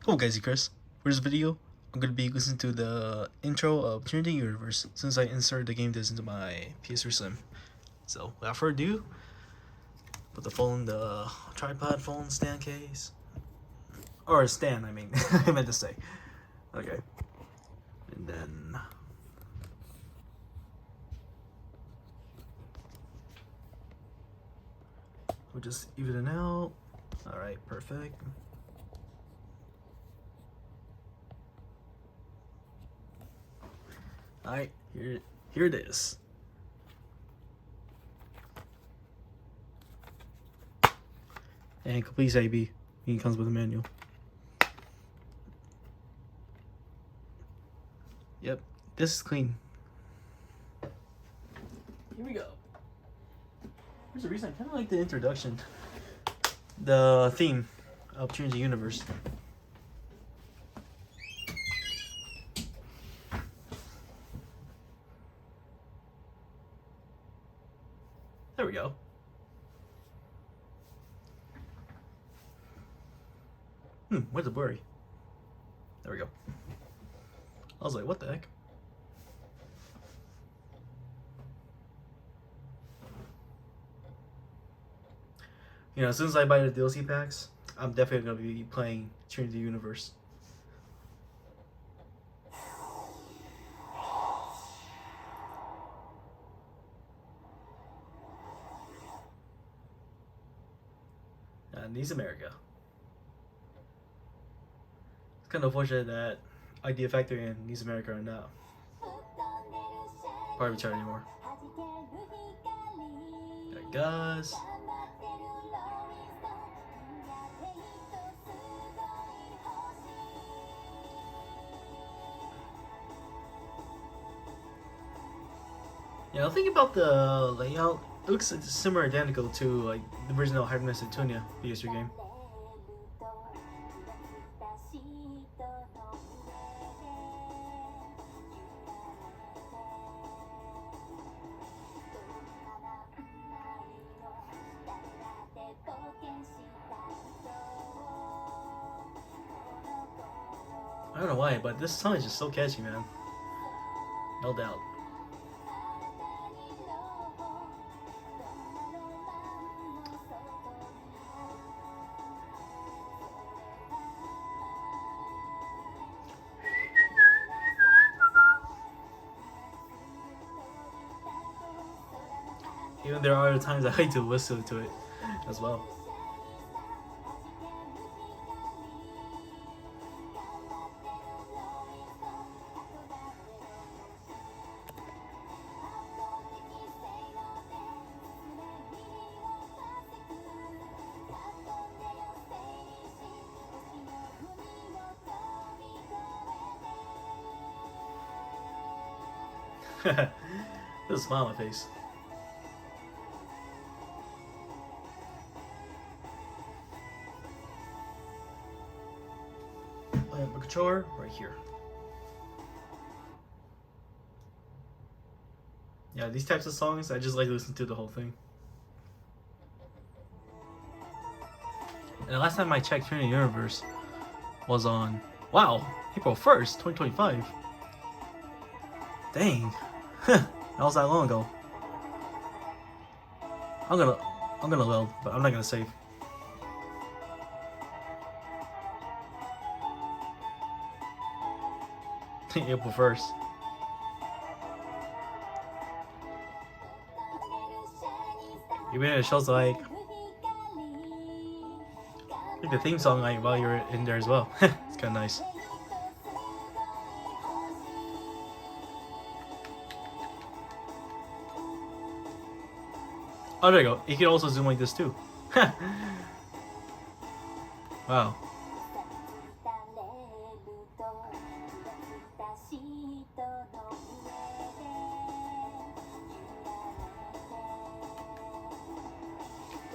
Hello guys, it's Chris. For this video, I'm going to be listening to the intro of Trinity Universe since I inserted the game disc into my PS3 Slim. So, without further ado, put the phone in the tripod phone stand case. Or stand, I mean. I meant to say. Okay. And then... we'll just even it out. Alright, perfect. Alright, here it is. And complete AB. It comes with a manual. Yep, this is clean. Here we go. There's a reason I kind of like the introduction. The theme of Trinity Universe. There we go. Where's the blurry? There we go. I was like, what the heck? You know, as soon as I buy the DLC packs, I'm definitely going to be playing Trinity Universe. Needs America. It's kind of unfortunate that Idea Factory and Needs America are not part of each other anymore. There it goes. Yeah, I think about the layout. It looks similar, identical to like the original Hibernus and Tunia PS3 game. I don't know why, but this song is just so catchy, man. No doubt. Even there are times I like to listen to it as well. There's a smile on my face. I have a controller right here. Yeah, these types of songs, I just like to listen to the whole thing. And the last time I checked Trinity Universe was on, wow, April 1st, 2025. Dang. That was that long ago. I'm gonna load, but I'm not gonna save. April 1st. Even it shows like the theme song like while you're in there as well. It's kinda nice. Oh, there you go. You can also zoom like this too. Wow.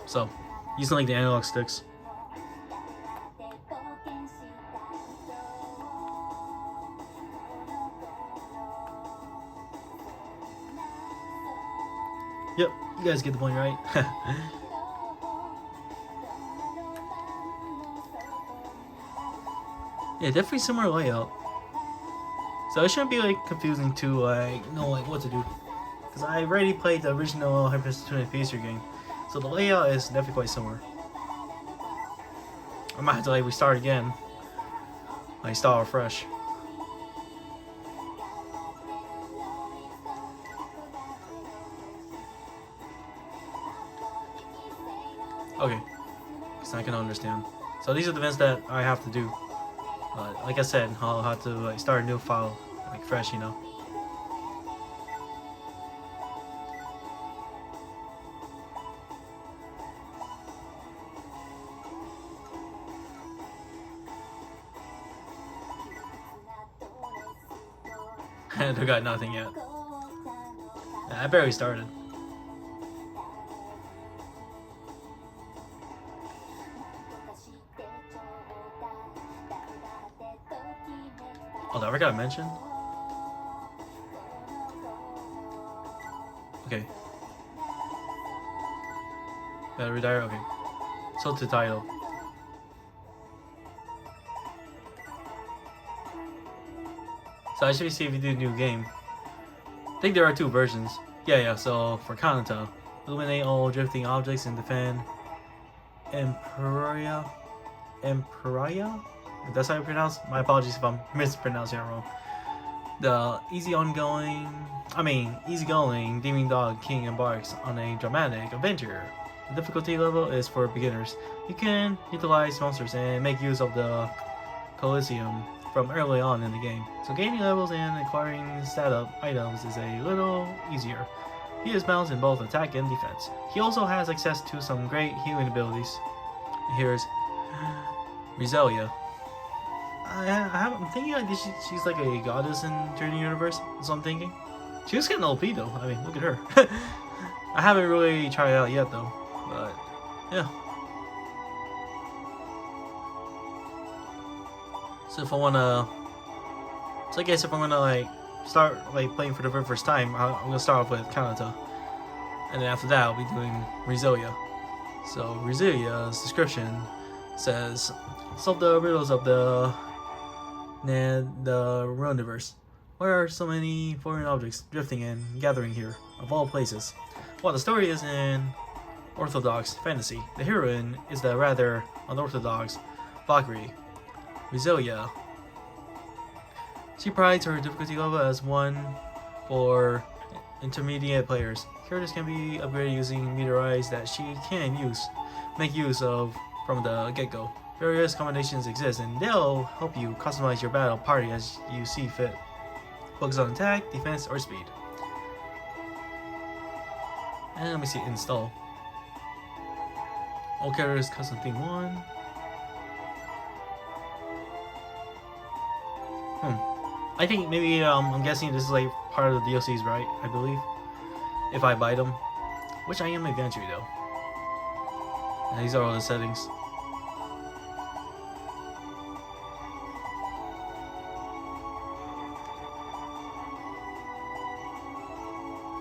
So, using like the analog sticks. Yep, you guys get the point, right? Yeah, definitely similar layout. So it shouldn't be like confusing to like know like what to do. Because I already played the original Hyper PS3 game. So the layout is definitely quite similar. I might have to like restart again. Like start fresh. Okay. Because I can understand. So these are the events that I have to do. Like I said, I'll have to like start a new file, like fresh, you know. I got nothing yet. I barely started. Oh, I forgot to mention. Okay. Battery dire. Okay. So to title. So I should see if you do a new game. I think there are 2 versions. Yeah. So for Kanata, eliminate all drifting objects and defend Emperia. If that's how you pronounce. My apologies if I'm mispronouncing it wrong. The easygoing demon dog king embarks on a dramatic adventure. The difficulty level is for beginners. You can utilize monsters and make use of the Coliseum from early on in the game, so gaining levels and acquiring stat-up items is a little easier. He is balanced in both attack and defense. He also has access to some great healing abilities. Here's Rizelia. I'm thinking like she's like a goddess in Trinity universe. That's what I'm thinking. She was getting OP though. I mean, look at her. I haven't really tried it out yet though, but yeah. So if I wanna, I guess if I'm gonna like start like playing for the very first time, I'm gonna start off with Kanata, and then after that I'll be doing Rizelia. So Rizelia's description says, solve the riddles of the Ruiniverse. Why are so many foreign objects drifting and gathering here, of all places? Well, the story is in orthodox fantasy. The heroine is the rather unorthodox Valkyrie, Rizelia. She prides her difficulty level as one for intermediate players. Characters can be upgraded using meteorites that she can make use of from the get-go. Various combinations exist, and they'll help you customize your battle party as you see fit. Focus on attack, defense, or speed. And let me see, install. All characters custom theme 1. I think maybe, I'm guessing this is like part of the DLCs, right? I believe. If I buy them. Which I am eventually though. And these are all the settings.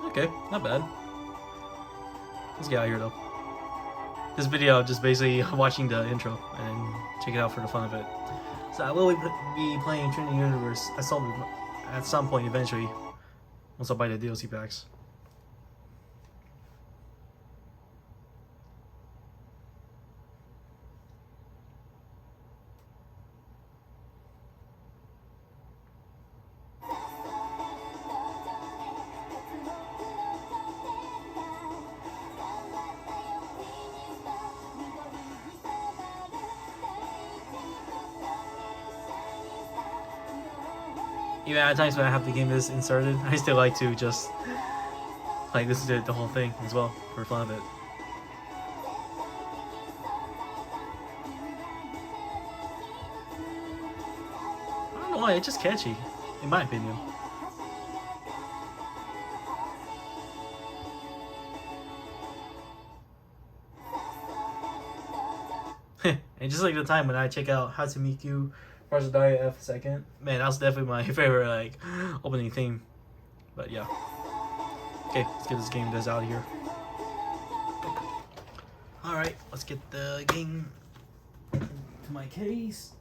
Okay, not bad. Let's get out of here though. This video just basically watching the intro and then check it out for the fun of it. So I will be playing Trinity Universe at some point eventually, once I buy the DLC packs. Even at times when I have the game this inserted, I still like to just like listen to the whole thing as well for fun of it. I don't know why, it's just catchy, in my opinion. And just like the time when I check out Hatsumikyu Diet F2, man, that was definitely my favorite like opening theme. But yeah. Okay, let's get this game out of here. Alright, let's get the game to my case.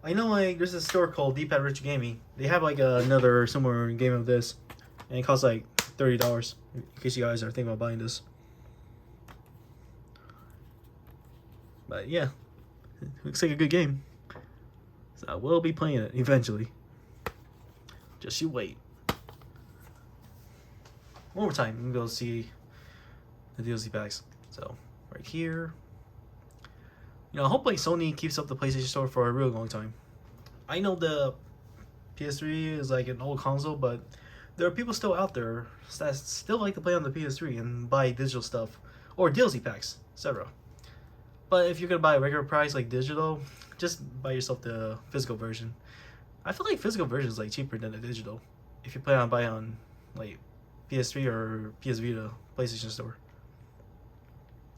I know like there's a store called D-Pad Retro Gaming. They have like another similar game of this, and it costs like $30. In case you guys are thinking about buying this. But yeah, it looks like a good game. So I will be playing it eventually. Just you wait. One more time, I'm gonna go see the DLC packs. So right here. You know, hopefully Sony keeps up the PlayStation Store for a real long time. I know the PS3 is like an old console, but there are people still out there that still like to play on the PS3 and buy digital stuff or DLC packs, etc. But if you're gonna buy a regular price like digital, just buy yourself the physical version. I feel like physical version is like cheaper than the digital if you plan on buying on like PS3 or PS Vita PlayStation Store.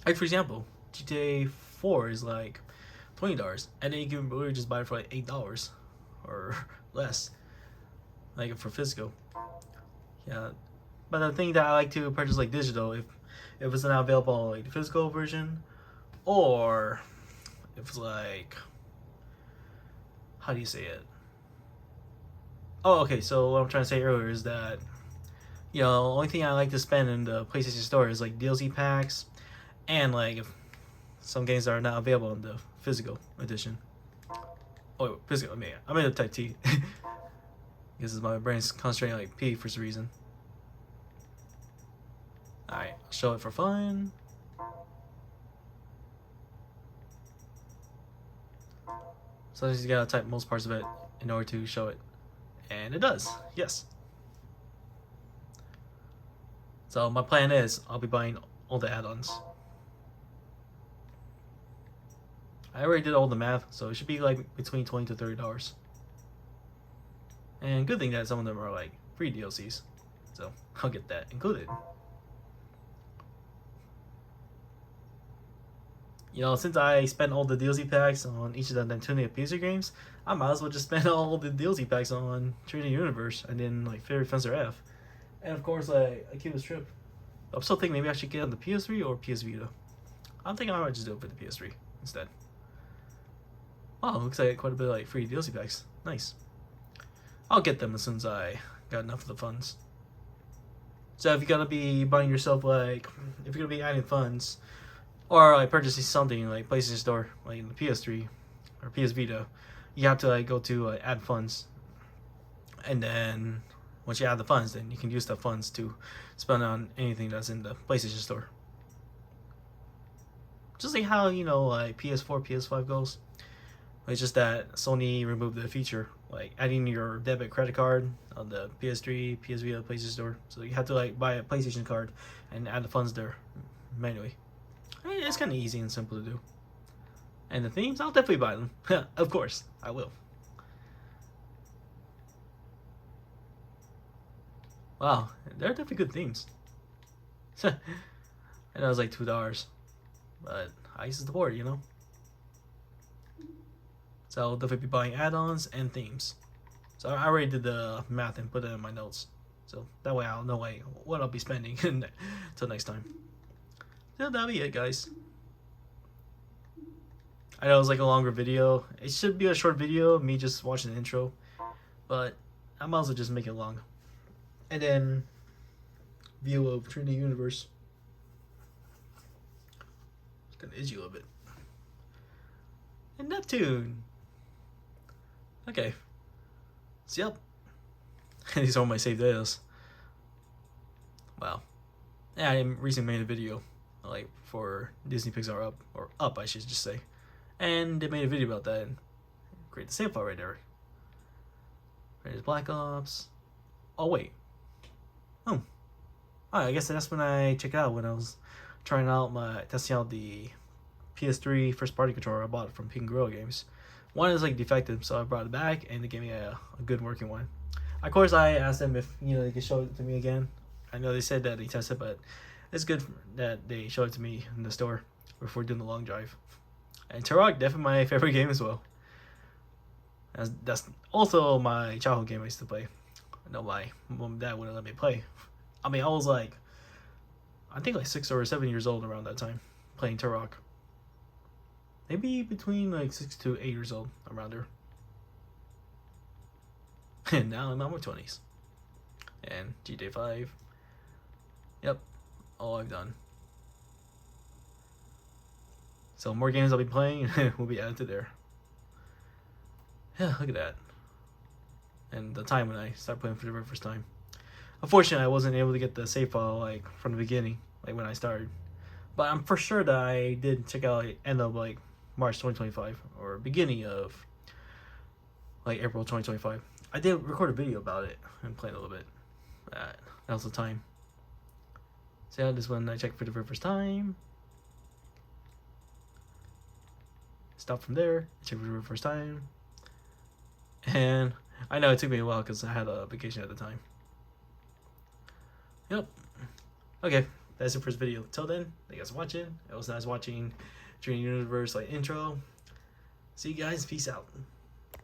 Like for example, GTA 4 is like $20, and then you can really just buy it for like $8 or less, like for physical. Yeah, but the thing that I like to purchase like digital, if it's not available like the physical version, or if it's like, how do you say it? Oh, okay. So what I'm trying to say earlier is that, you know, the only thing I like to spend in the PlayStation Store is like DLC packs, and like if some games that are not available in the physical edition. Oh, physical. I mean, I'm in the type T. Because my brain's concentrating like P for some reason. Alright, show it for fun. So you gotta type most parts of it in order to show it. And it does, yes. So my plan is I'll be buying all the add-ons. I already did all the math, so it should be like between $20 to $30. And good thing that some of them are like free DLCs, so I'll get that included. You know, since I spent all the DLC packs on each of the Trinity PC games, I might as well just spend all the DLC packs on Trinity Universe and then like Fairy Fencer F. And of course, like Akiba's Trip. I'm still thinking maybe I should get on the PS3 or PS Vita. I'm thinking I might just do it for the PS3 instead. Wow, looks like quite a bit of like free DLC packs. Nice. I'll get them as soon as I got enough of the funds. So if you're gonna be buying yourself like, if you're gonna be adding funds, or like purchasing something like PlayStation Store, like in the PS3 or PS Vita, you have to like go to add funds, and then once you add the funds, then you can use the funds to spend on anything that's in the PlayStation Store. Just like how, you know, like PS4, PS5 goes. It's just that Sony removed the feature, like adding your debit credit card on the PS3, PS Vita, PlayStation Store. So you have to like buy a PlayStation card and add the funds there manually. It's kind of easy and simple to do. And the themes, I'll definitely buy them. Of course, I will. Wow, they're definitely good themes. And that was like $2, but I use the board, you know. So I'll definitely be buying add-ons and themes. So I already did the math and put it in my notes. So that way I'll know like what I'll be spending until next time. So that'll be it, guys. I know it was like a longer video. It should be a short video of me just watching the intro, but I might as well just make it long. And then view of Trinity Universe. It's kind of itchy a little bit. And Neptune. Okay. So yep. These are all my saved videos. Wow. Yeah, I recently made a video like for Disney Pixar Up, or Up I should just say. And they made a video about that and create the save file right there. There's Black Ops. Oh wait. Oh. I guess that's when I checked out when I was testing out the PS3 first party controller I bought from Pink Gorilla Games. One is like defective, so I brought it back and they gave me a good working one. Of course, I asked them if they could show it to me again. I know they said that they tested, but it's good that they showed it to me in the store before doing the long drive. And Turok, definitely my favorite game as well. That's also my childhood game I used to play. I know my mom and dad wouldn't let me play. I mean, I was like, I think like 6 or 7 years old around that time, playing Turok. Maybe between like 6 to 8 years old, around there. And now I'm in my 20s. And GTA 5. Yep, all I've done. So more games I'll be playing will be added to there. Yeah, look at that. And the time when I started playing for the very first time. Unfortunately, I wasn't able to get the save file like from the beginning, like when I started. But I'm for sure that I did check out like, end of like March 2025 or beginning of like April 2025. I did record a video about it and play it a little bit. That was the time. So yeah, this one I checked for the very first time. Stop from there, check for the very first time. And I know it took me a while because I had a vacation at the time. Yep. Okay, that's the first video. Till then, thank you guys for watching. It was nice watching Trinity Universe like intro. See you guys. Peace out.